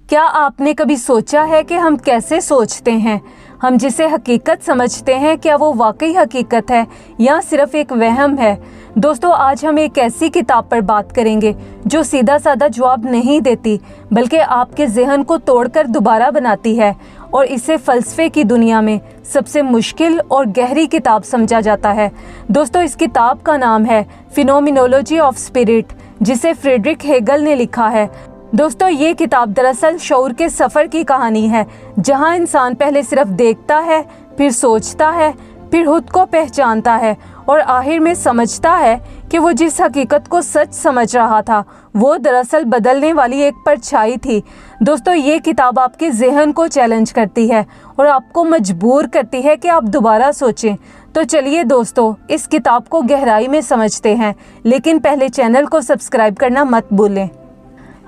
क्या आपने कभी सोचा है कि हम कैसे सोचते हैं? हम जिसे हकीकत समझते हैं, क्या वो वाकई हकीकत है या सिर्फ एक वहम है? दोस्तों, आज हम एक ऐसी किताब पर बात करेंगे जो सीधा साधा जवाब नहीं देती, बल्कि आपके ज़हन को तोड़कर दोबारा बनाती है, और इसे फ़लसफ़े की दुनिया में सबसे मुश्किल और गहरी किताब समझा जाता है। दोस्तों, इस किताब का नाम है फिनोमिनोलॉजी ऑफ स्पिरिट, जिसे फ्रेडरिक हेगल ने लिखा है। दोस्तों, ये किताब दरअसल शऊर के सफ़र की कहानी है, जहाँ इंसान पहले सिर्फ देखता है, फिर सोचता है, फिर खुद को पहचानता है और आखिर में समझता है कि वो जिस हकीकत को सच समझ रहा था वो दरअसल बदलने वाली एक परछाई थी। दोस्तों, ये किताब आपके जहन को चैलेंज करती है और आपको मजबूर करती है कि आप दोबारा सोचें। तो चलिए दोस्तों, इस किताब को गहराई में समझते हैं, लेकिन पहले चैनल को सब्सक्राइब करना मत भूलें।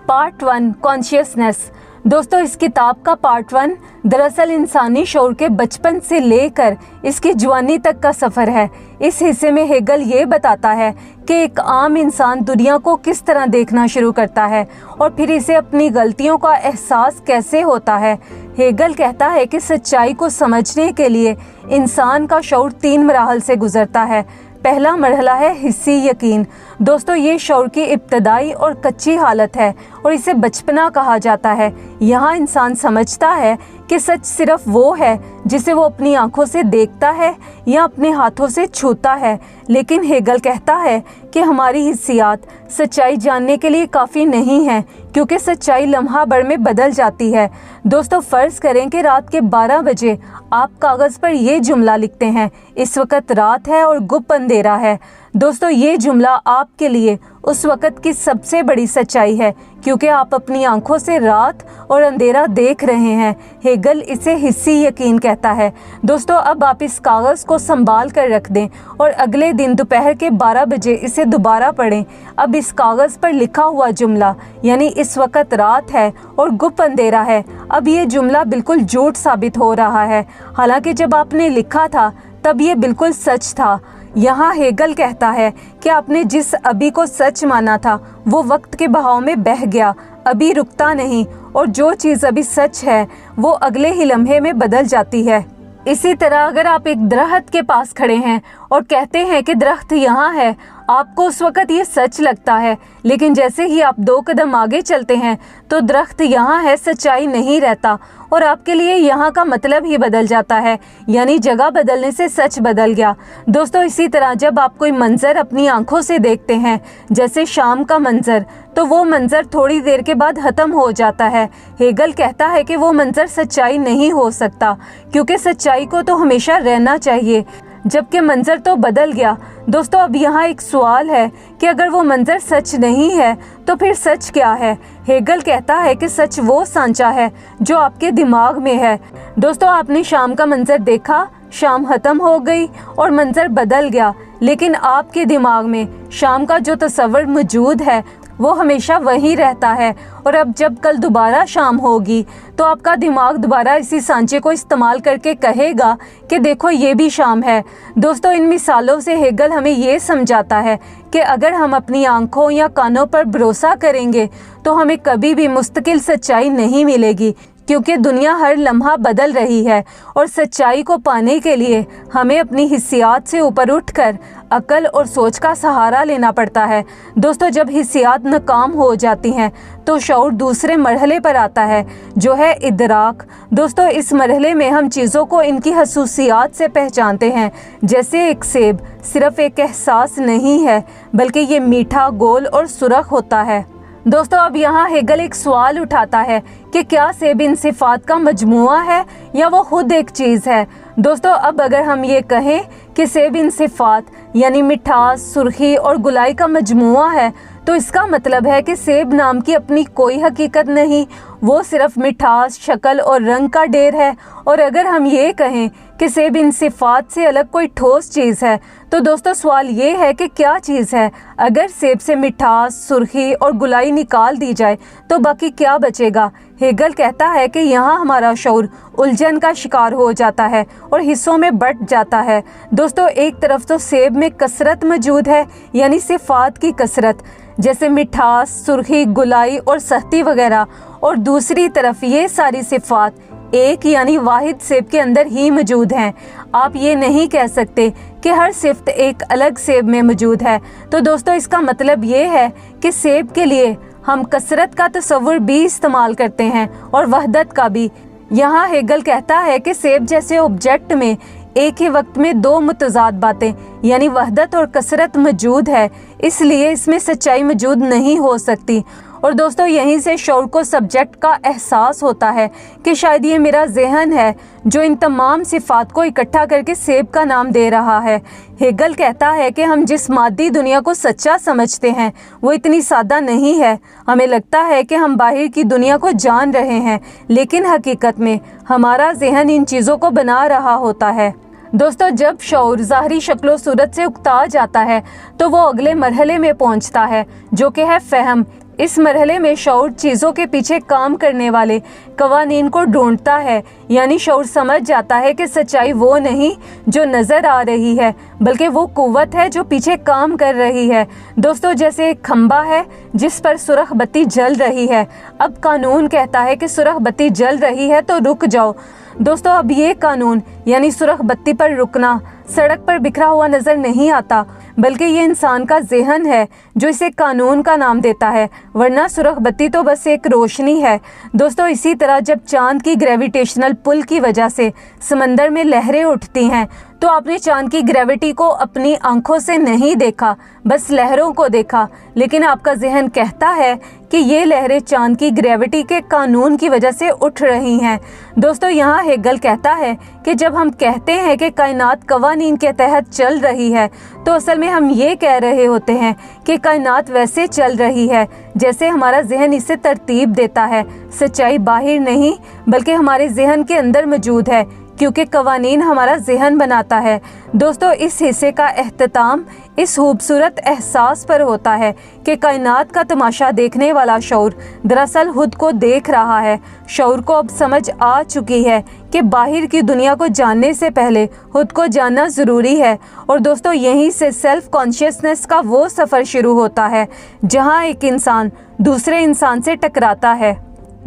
Part 1, consciousness. दोस्तों, इस किताब का पार्ट 1 दरअसल इंसानी शऊर के बचपन से लेकर इसकी जवानी तक का सफ़र है। इस हिस्से में हेगल ये बताता है कि एक आम इंसान दुनिया को किस तरह देखना शुरू करता है और फिर इसे अपनी गलतियों का एहसास कैसे होता है। हेगल कहता है कि सच्चाई को समझने के लिए इंसान का शऊर 3 मराहल से गुजरता है। पहला मरहला है हिस्सी यकीन। दोस्तों, ये शऊर की इब्तदाई और कच्ची हालत है और इसे बचपना कहा जाता है। यहाँ इंसान समझता है कि सच सिर्फ वो है जिसे वो अपनी आंखों से देखता है या अपने हाथों से छूता है। लेकिन हेगल कहता है कि हमारी हिस्सियात सच्चाई जानने के लिए काफ़ी नहीं है, क्योंकि सच्चाई लम्हा भर में बदल जाती है। दोस्तों, फ़र्ज़ करें कि रात के 12 बजे आप कागज़ पर ये जुमला लिखते हैं, इस वक्त रात है और गुप्त अंधेरा है। दोस्तों, ये जुमला आपके लिए उस वक़्त की सबसे बड़ी सच्चाई है, क्योंकि आप अपनी आंखों से रात और अंधेरा देख रहे हैं। हेगल इसे हिस्सी यकीन कहता है। दोस्तों, अब आप इस कागज़ को संभाल कर रख दें और अगले दिन दोपहर के 12 बजे इसे दोबारा पढ़ें। अब इस कागज़ पर लिखा हुआ जुमला, यानी इस वक्त रात है और गुप्त अंधेरा है, अब ये जुमला बिल्कुल झूठ साबित हो रहा है। हालांकि जब आपने लिखा था तब ये बिल्कुल सच था। यहाँ हेगल कहता है कि आपने जिस अभी को सच माना था वो वक्त के बहाव में बह गया, अभी रुकता नहीं, और जो चीज़ अभी सच है वो अगले ही लम्हे में बदल जाती है। इसी तरह अगर आप एक दरख्त के पास खड़े हैं और कहते हैं कि दरख्त यहाँ है, आपको उस वक़्त ये सच लगता है, लेकिन जैसे ही आप 2 कदम आगे चलते हैं तो दरख्त यहाँ है सच्चाई नहीं रहता और आपके लिए यहाँ का मतलब ही बदल जाता है, यानी जगह बदलने से सच बदल गया। दोस्तों, इसी तरह जब आप कोई मंज़र अपनी आंखों से देखते हैं, जैसे शाम का मंज़र, तो वो मंज़र थोड़ी देर के बाद ख़त्म हो जाता है। हेगल कहता है कि वो मंज़र सच्चाई नहीं हो सकता, क्योंकि सच्चाई को तो हमेशा रहना चाहिए, जबकि मंज़र तो बदल गया। दोस्तों, अब यहाँ एक सवाल है कि अगर वो मंज़र सच नहीं है तो फिर सच क्या है? हेगल कहता है कि सच वो सांचा है जो आपके दिमाग में है। दोस्तों, आपने शाम का मंज़र देखा, शाम ख़त्म हो गई और मंज़र बदल गया, लेकिन आपके दिमाग में शाम का जो तस्वर मौजूद है वो हमेशा वही रहता है। और अब जब कल दोबारा शाम होगी तो आपका दिमाग दोबारा इसी सांचे को इस्तेमाल करके कहेगा कि देखो ये भी शाम है। दोस्तों, इन मिसालों से हेगल हमें ये समझाता है कि अगर हम अपनी आंखों या कानों पर भरोसा करेंगे तो हमें कभी भी मुस्तकिल सच्चाई नहीं मिलेगी, क्योंकि दुनिया हर लम्हा बदल रही है और सच्चाई को पाने के लिए हमें अपनी हिस्सियात से ऊपर उठकर अकल और सोच का सहारा लेना पड़ता है। दोस्तों, जब हिस्सियात नाकाम हो जाती हैं तो शऊर दूसरे मरहले पर आता है, जो है इदराक। दोस्तों, इस मरहले में हम चीज़ों को इनकी खसूसियात से पहचानते हैं। जैसे एक सेब सिर्फ़ एक एहसास नहीं है, बल्कि ये मीठा, गोल और सुरख होता है। दोस्तों, अब यहाँ हेगल एक सवाल उठाता है कि क्या सेब इन सिफात का मजमुआ है या वो खुद एक चीज़ है? दोस्तों, अब अगर हम ये कहें कि सेब इन सिफात यानी मिठास, सुर्खी और गुलाई का मजमुआ है, तो इसका मतलब है कि सेब नाम की अपनी कोई हकीकत नहीं, वो सिर्फ मिठास, शक्ल और रंग का ढेर है। और अगर हम ये कहें कि सेब इन सिफात से अलग कोई ठोस चीज़ है, तो दोस्तों सवाल ये है कि क्या चीज़ है? अगर सेब से मिठास, सुर्खी और गुलाई निकाल दी जाए तो बाकी क्या बचेगा? हेगल कहता है कि यहाँ हमारा शऊर उलझन का शिकार हो जाता है और हिस्सों में बंट जाता है। दोस्तों, एक तरफ तो सेब में कसरत मौजूद है, यानी सिफात की कसरत, जैसे मिठास, सुर्खी, गुलाई और सख्ती वगैरह, और दूसरी तरफ ये सारी सिफात एक यानी वाहिद सेब के अंदर ही मौजूद हैं। आप ये नहीं कह सकते कि हर सिफ्त एक अलग सेब में मौजूद है। तो दोस्तों इसका मतलब ये है कि सेब के लिए हम कसरत का तस्वुर भी इस्तेमाल करते हैं और वहदत का भी। यहाँ हेगल कहता है कि सेब जैसे ऑब्जेक्ट में एक ही वक्त में दो मुतजाद बातें यानी वहदत और कसरत मौजूद है, इसलिए इसमें सच्चाई मौजूद नहीं हो सकती। और दोस्तों यहीं से शौर को सब्जेक्ट का एहसास होता है कि शायद ये मेरा जहन है जो इन तमाम सिफात को इकट्ठा करके सेब का नाम दे रहा है। हेगल कहता है कि हम जिस मादी दुनिया को सच्चा समझते हैं वो इतनी सादा नहीं है। हमें लगता है कि हम बाहर की दुनिया को जान रहे हैं, लेकिन हकीकत में हमारा जहन इन चीज़ों को बना रहा होता है। दोस्तों जब शौर ज़ाहरी शक्लो सूरत से उकता जाता है तो वो अगले मरहले में पहुंचता है जो कि है फ़हम। इस मरहले में शौर चीज़ों के पीछे काम करने वाले कवानीन को ढूंढता है, यानी शौर समझ जाता है कि सच्चाई वो नहीं जो नज़र आ रही है, बल्कि वो कुव्वत है जो पीछे काम कर रही है। दोस्तों जैसे एक खंबा है जिस पर सुरख बत्ती जल रही है। अब कानून कहता है कि सुरख बत्ती जल रही है तो रुक जाओ। दोस्तों अब ये कानून यानी सुरख बत्ती पर रुकना सड़क पर बिखरा हुआ नज़र नहीं आता, बल्कि ये इंसान का जहन है जो इसे कानून का नाम देता है, वरना सुरख बत्ती तो बस एक रोशनी है। दोस्तों इसी तरह जब चांद की ग्रेविटेशनल पुल की वजह से समंदर में लहरें उठती हैं तो आपने चांद की ग्रेविटी को अपनी आंखों से नहीं देखा, बस लहरों को देखा, लेकिन आपका जहन कहता है कि ये लहरें चांद की ग्रेविटी के कानून की वजह से उठ रही हैं। दोस्तों यहाँ हेगल कहता है कि जब हम कहते हैं कि कायनात कवानीन के तहत चल रही है तो असल में हम ये कह रहे होते हैं कि कायनात वैसे चल रही है जैसे हमारा जहन इसे तरतीब देता है। सच्चाई बाहर नहीं बल्कि हमारे जहन के अंदर मौजूद है, क्योंकि कवानीन हमारा जहन बनाता है। दोस्तों इस हिस्से का एहतमाम इस खूबसूरत एहसास पर होता है कि कायनात का तमाशा देखने वाला शौर दरअसल खुद को देख रहा है। शौर को अब समझ आ चुकी है कि बाहर की दुनिया को जानने से पहले खुद को जानना ज़रूरी है। और दोस्तों यहीं से सेल्फ कॉन्शियसनेस का वो सफ़र शुरू होता है जहां एक इंसान दूसरे इंसान से टकराता है।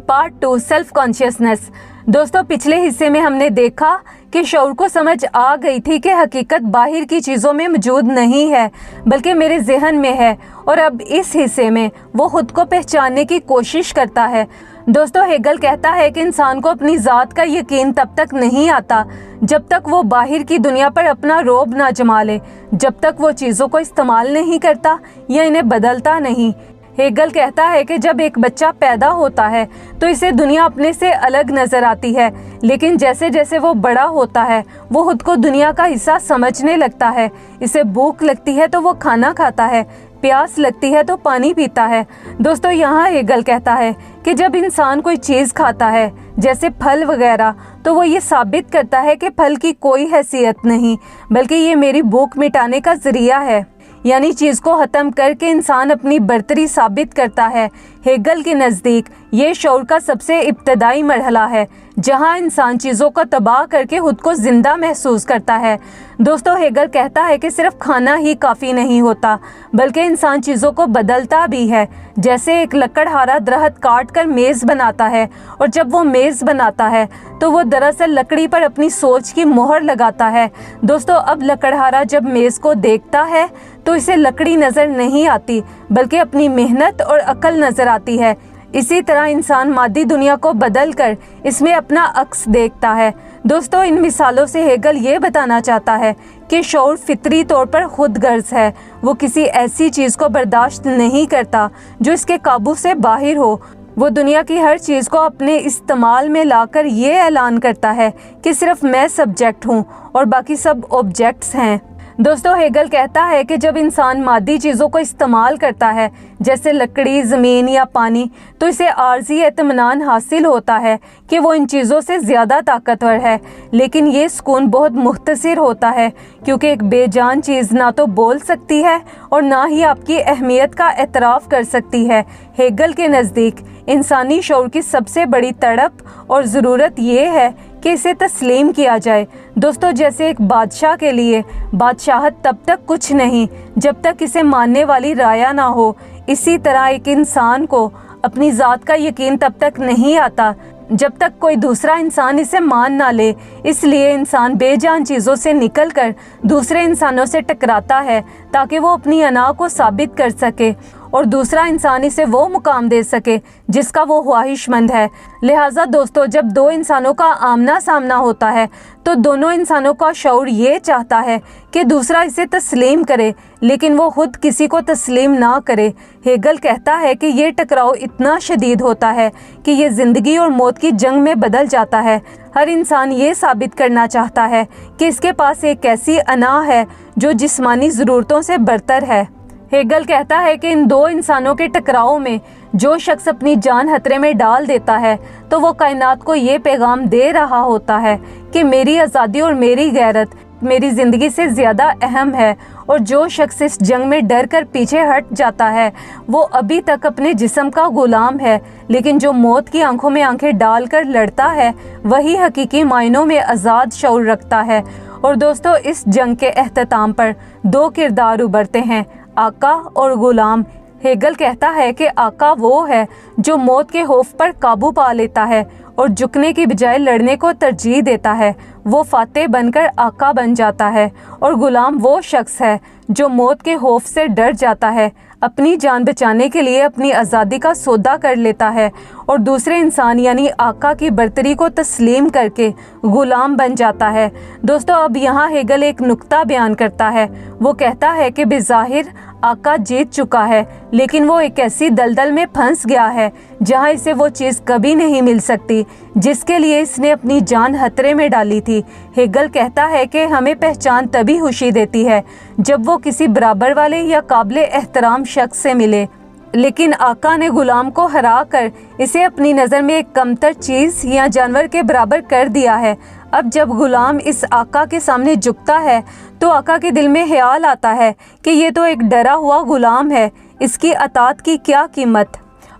Part 2 self consciousness. दोस्तों पिछले हिस्से में हमने देखा कि शौर को समझ आ गई थी कि हकीकत बाहर की चीज़ों में मौजूद नहीं है बल्कि मेरे जहन में है, और अब इस हिस्से में वो खुद को पहचानने की कोशिश करता है। दोस्तों हेगल कहता है कि इंसान को अपनी ज़ात का यकीन तब तक नहीं आता जब तक वो बाहर की दुनिया पर अपना रोब ना जमा ले, जब तक वो चीज़ों को इस्तेमाल नहीं करता या इन्हें बदलता नहीं। हेगल कहता है कि जब एक बच्चा पैदा होता है तो इसे दुनिया अपने से अलग नज़र आती है, लेकिन जैसे जैसे वो बड़ा होता है वो खुद को दुनिया का हिस्सा समझने लगता है। इसे भूख लगती है तो वो खाना खाता है, प्यास लगती है तो पानी पीता है। दोस्तों यहाँ हेगल कहता है कि जब इंसान कोई चीज़ खाता है जैसे फल वगैरह तो वो ये साबित करता है कि फल की कोई हैसियत नहीं बल्कि ये मेरी भूख मिटाने का ज़रिया है, यानी चीज़ को ख़त्म करके इंसान अपनी बर्तरी साबित करता है। हेगल के नज़दीक ये शौर का सबसे इब्तदाई मरहला है जहां इंसान चीज़ों को तबाह करके खुद को ज़िंदा महसूस करता है। दोस्तों हेगल कहता है कि सिर्फ खाना ही काफ़ी नहीं होता बल्कि इंसान चीज़ों को बदलता भी है। जैसे एक लकड़हारा दरख्त काट कर मेज़ बनाता है, और जब वो मेज़ बनाता है तो वो दरअसल लकड़ी पर अपनी सोच की मोहर लगाता है। दोस्तों अब लकड़हारा जब मेज़ को देखता है तो इसे लकड़ी नज़र नहीं आती बल्कि अपनी मेहनत और अक्ल नज़र आती है। इसी तरह इंसान मादी दुनिया को बदल कर इसमें अपना अक्स देखता है। दोस्तों इन मिसालों से हेगल ये बताना चाहता है कि शौर फितरी तौर पर खुद गर्ज है। वो किसी ऐसी चीज़ को बर्दाश्त नहीं करता जो इसके काबू से बाहर हो। वो दुनिया की हर चीज़ को अपने इस्तेमाल में लाकर ये ऐलान करता है कि सिर्फ मैं सब्जेक्ट हूँ और बाकी सब ऑब्जेक्ट्स हैं। दोस्तों हेगल कहता है कि जब इंसान मादी चीज़ों को इस्तेमाल करता है जैसे लकड़ी, ज़मीन या पानी, तो इसे आर्जी इत्मीनान हासिल होता है कि वो इन चीज़ों से ज़्यादा ताकतवर है। लेकिन ये सुकून बहुत मुख्तसर होता है क्योंकि एक बेजान चीज़ ना तो बोल सकती है और ना ही आपकी अहमियत का एतराफ़ कर सकती है। हेगल के नज़दीक इंसानी शौर की सबसे बड़ी तड़प और ज़रूरत ये है कि इसे तस्लीम किया जाए। दोस्तों जैसे एक बादशाह के लिए बादशाहत तब तक कुछ नहीं जब तक इसे मानने वाली राया ना हो, इसी तरह एक इंसान को अपनी ज़ात का यकीन तब तक नहीं आता जब तक कोई दूसरा इंसान इसे मान ना ले। इसलिए इंसान बेजान चीज़ों से निकलकर दूसरे इंसानों से टकराता है ताकि वो अपनी अना को साबित कर सके और दूसरा इंसान इसे वो मुकाम दे सके जिसका वो ख्वाहिशमंद है। लिहाजा दोस्तों, जब दो इंसानों का आमना सामना होता है तो दोनों इंसानों का शऊर ये चाहता है कि दूसरा इसे तस्लीम करे, लेकिन वो खुद किसी को तस्लीम ना करे। हेगल कहता है कि ये टकराव इतना शदीद होता है कि ये ज़िंदगी और मौत की जंग में बदल जाता है। हर इंसान ये साबित करना चाहता है कि इसके पास एक ऐसी अना है जो जिस्मानी ज़रूरतों से बरतर है। हेगल कहता है कि इन दो इंसानों के टकराव में जो शख्स अपनी जान खतरे में डाल देता है तो वो कायनात को ये पैगाम दे रहा होता है कि मेरी आज़ादी और मेरी गैरत मेरी ज़िंदगी से ज़्यादा अहम है। और जो शख्स इस जंग में डर कर पीछे हट जाता है वो अभी तक अपने जिस्म का गुलाम है, लेकिन जो मौत की आंखों में आंखें डालकर लड़ता है वही हकीकी मायनों में आज़ाद शऊर रखता है। और दोस्तों, इस जंग के अख्ताम पर दो किरदार उभरते हैं, आका और गुलाम। हेगल कहता है कि आका वो है जो मौत के खौफ पर काबू पा लेता है और झुकने की बजाय लड़ने को तरजीह देता है, वो फातेह बनकर आका बन जाता है। और गुलाम वो शख्स है जो मौत के खौफ से डर जाता है, अपनी जान बचाने के लिए अपनी आज़ादी का सौदा कर लेता है और दूसरे इंसान यानी आका की बर्तरी को तस्लीम करके गुलाम बन जाता है। दोस्तों, अब यहाँ हेगल एक नुक्ता बयान करता है। वो कहता है कि बेज़ाहिर आका जीत चुका है, लेकिन वो एक ऐसी दलदल में फंस गया है जहाँ इसे वो चीज़ कभी नहीं मिल सकती जिसके लिए इसने अपनी जान खतरे में डाली थी। हेगल कहता है कि हमें पहचान तभी खुशी देती है जब वो किसी बराबर वाले या काबिले एहतराम शख्स से मिले, लेकिन आका ने गुलाम को हरा कर इसे अपनी नज़र में एक कमतर चीज़ या जानवर के बराबर कर दिया है। अब जब गुलाम इस आका के सामने झुकता है तो आका के दिल में ख्याल आता है कि ये तो एक डरा हुआ गुलाम है, इसकी अतात की क्या कीमत।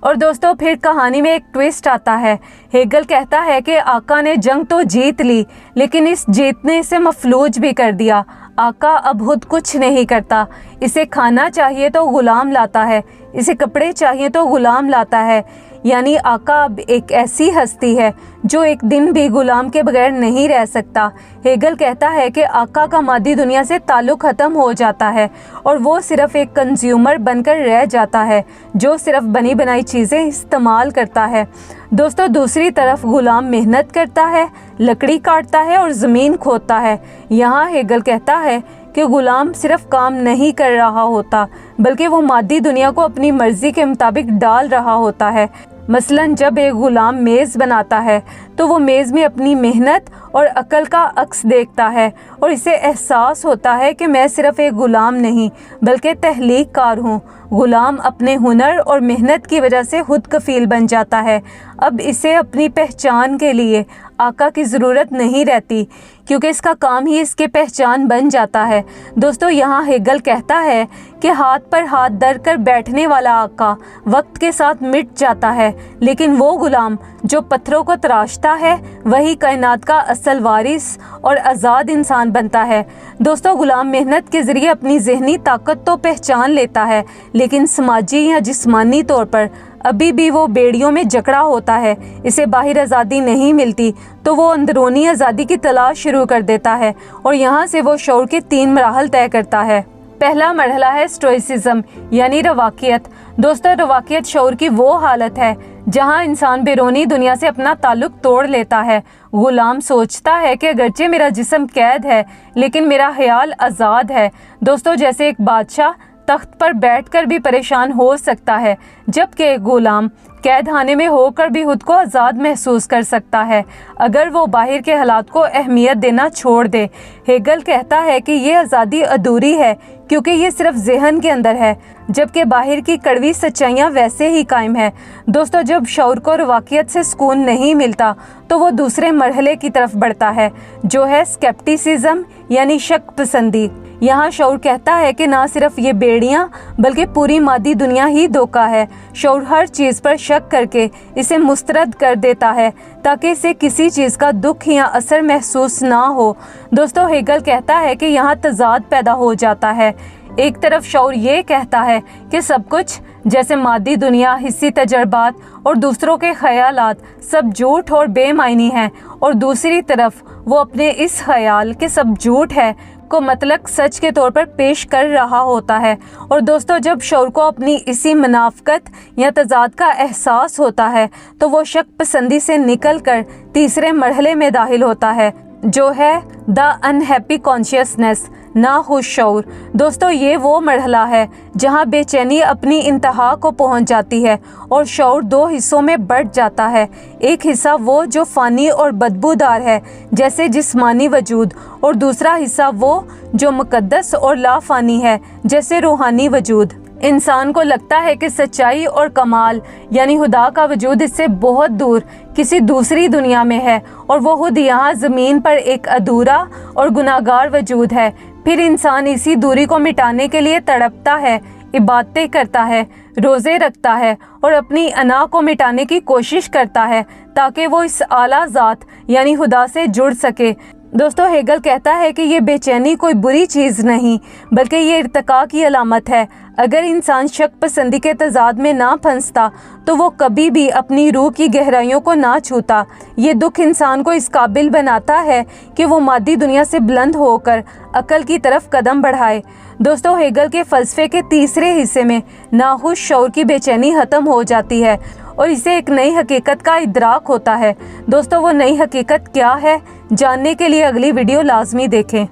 और दोस्तों, फिर कहानी में एक ट्विस्ट आता है। हेगल कहता है कि आका ने जंग तो जीत ली, लेकिन इस जीत ने इसे मफलूज भी कर दिया। आका अब खुद कुछ नहीं करता, इसे खाना चाहिए तो गुलाम लाता है, इसे कपड़े चाहिए तो गुलाम लाता है। यानी आका अब एक ऐसी हस्ती है जो एक दिन भी गुलाम के बगैर नहीं रह सकता। हेगल कहता है कि आका का मादी दुनिया से ताल्लुक़ ख़त्म हो जाता है और वो सिर्फ़ एक कंज्यूमर बनकर रह जाता है जो सिर्फ़ बनी बनाई चीज़ें इस्तेमाल करता है। दोस्तों, दूसरी तरफ गुलाम मेहनत करता है, लकड़ी काटता है और ज़मीन खोदता है। यहाँ हेगल कहता है कि गुलाम सिर्फ काम नहीं कर रहा होता बल्कि वो मादी दुनिया को अपनी मर्ज़ी के मुताबिक डाल रहा होता है। मसलन जब एक गुलाम मेज़ बनाता है तो वो मेज़ में अपनी मेहनत और अक्ल का अक्स देखता है और इसे एहसास होता है कि मैं सिर्फ़ एक ग़ुलाम नहीं बल्कि तहलीक कार हूँ। ग़ुलाम अपने हुनर और मेहनत की वजह से खुद कफ़ील बन जाता है। अब इसे अपनी पहचान के लिए आका की ज़रूरत नहीं रहती क्योंकि इसका काम ही इसकी पहचान बन जाता है। दोस्तों, यहाँ हेगल कहता है कि हाथ पर हाथ धर कर बैठने वाला आका वक्त के साथ मिट जाता है, लेकिन वो ग़ुलाम जो पत्थरों को तराशता है वही कायनात का असल वारिस और आज़ाद इंसान बनता है। दोस्तों, ग़ुलाम मेहनत के ज़रिए अपनी ज़हनी ताकत तो पहचान लेता है, लेकिन समाजी या जिस्मानी तौर पर अभी भी वो बेड़ियों में जकड़ा होता है। इसे बाहर आज़ादी नहीं मिलती तो वो अंदरूनी आज़ादी की तलाश शुरू कर देता है और यहाँ से वो शऊर के 3 मराहल तय करता है। पहला मरहला है स्टोइसिज्म यानी रवाकियत। दोस्तों, रवाकियत शऊर की वो हालत है जहाँ इंसान बैरूनी दुनिया से अपना ताल्लुक तोड़ लेता है। ग़ुलाम सोचता है कि अगरचे मेरा जिस्म कैद है लेकिन मेरा ख्याल आज़ाद है। दोस्तों, जैसे एक बादशाह तख्त पर बैठकर भी परेशान हो सकता है, जबकि एक ग़ुलाम कैद खाने में होकर भी खुद को आज़ाद महसूस कर सकता है अगर वो बाहर के हालात को अहमियत देना छोड़ दे। हेगल कहता है कि ये आज़ादी अधूरी है क्योंकि ये सिर्फ ज़हन के अंदर है, जबकि बाहर की कड़वी सच्चाइयाँ वैसे ही कायम है। दोस्तों, जब शऊर को रवाकियत से सुकून नहीं मिलता तो वो दूसरे मरहले की तरफ बढ़ता है जो है स्केप्टिसिज्म यानी शक पसंदी। यहाँ शऊर कहता है कि ना सिर्फ ये बेड़ियाँ बल्कि पूरी मादी दुनिया ही धोखा है। शऊर हर चीज़ पर शक करके इसे मुस्तरद कर देता है ताकि इसे किसी चीज़ का दुख या असर महसूस ना हो। दोस्तों, हेगल कहता है कि यहाँ तज़ाद पैदा हो जाता है। एक तरफ शऊर ये कहता है कि सब कुछ जैसे मादी दुनिया, हिस्सी तजर्बात और दूसरों के ख्यालात सब झूठ और बेमायनी हैं, और दूसरी तरफ वो अपने इस ख्याल के सब झूठ है को मतलब सच के तौर पर पेश कर रहा होता है। और दोस्तों, जब शऊर को अपनी इसी मुनाफकत या तजाद का एहसास होता है तो वो शक पसंदी से निकल कर तीसरे मरहले में दाखिल होता है, जो है द अनहैप्पी कॉन्शियसनेस, नाखुश शऊर। दोस्तों, ये वो मरहला है जहाँ बेचैनी अपनी इंतहा को पहुँच जाती है और शऊर दो हिस्सों में बढ़ जाता है। एक हिस्सा वो जो फ़ानी और बदबूदार है जैसे जिस्मानी वजूद, और दूसरा हिस्सा वो जो मुक़द्दस और लाफ़ानी है जैसे रूहानी वजूद। इंसान को लगता है कि सच्चाई और कमाल यानी खुदा का वजूद इससे बहुत दूर किसी दूसरी दुनिया में है, और वो खुद यहाँ ज़मीन पर एक अधूरा और गुनाहगार वजूद है। फिर इंसान इसी दूरी को मिटाने के लिए तड़पता है, इबादतें करता है, रोज़े रखता है और अपनी अना को मिटाने की कोशिश करता है ताकि वो इस आला ज़ात यानी खुदा से जुड़ सके। दोस्तों, हेगल कहता है कि ये बेचैनी कोई बुरी चीज़ नहीं बल्कि ये इर्तिका की अलामत है। अगर इंसान शक पसंदी के तजाद में ना फंसता तो वो कभी भी अपनी रूह की गहराइयों को ना छूता। ये दुख इंसान को इस काबिल बनाता है कि वो मादी दुनिया से बुलंद होकर अकल की तरफ कदम बढ़ाए। दोस्तों, हेगल के फ़लसफ़े के तीसरे हिस्से में नाखुश शऊर की बेचैनी ख़त्म हो जाती है और इसे एक नई हकीकत का इदराक होता है। दोस्तों, वो नई हकीकत क्या है जानने के लिए अगली वीडियो लाजमी देखें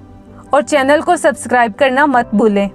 और चैनल को सब्सक्राइब करना मत भूलें।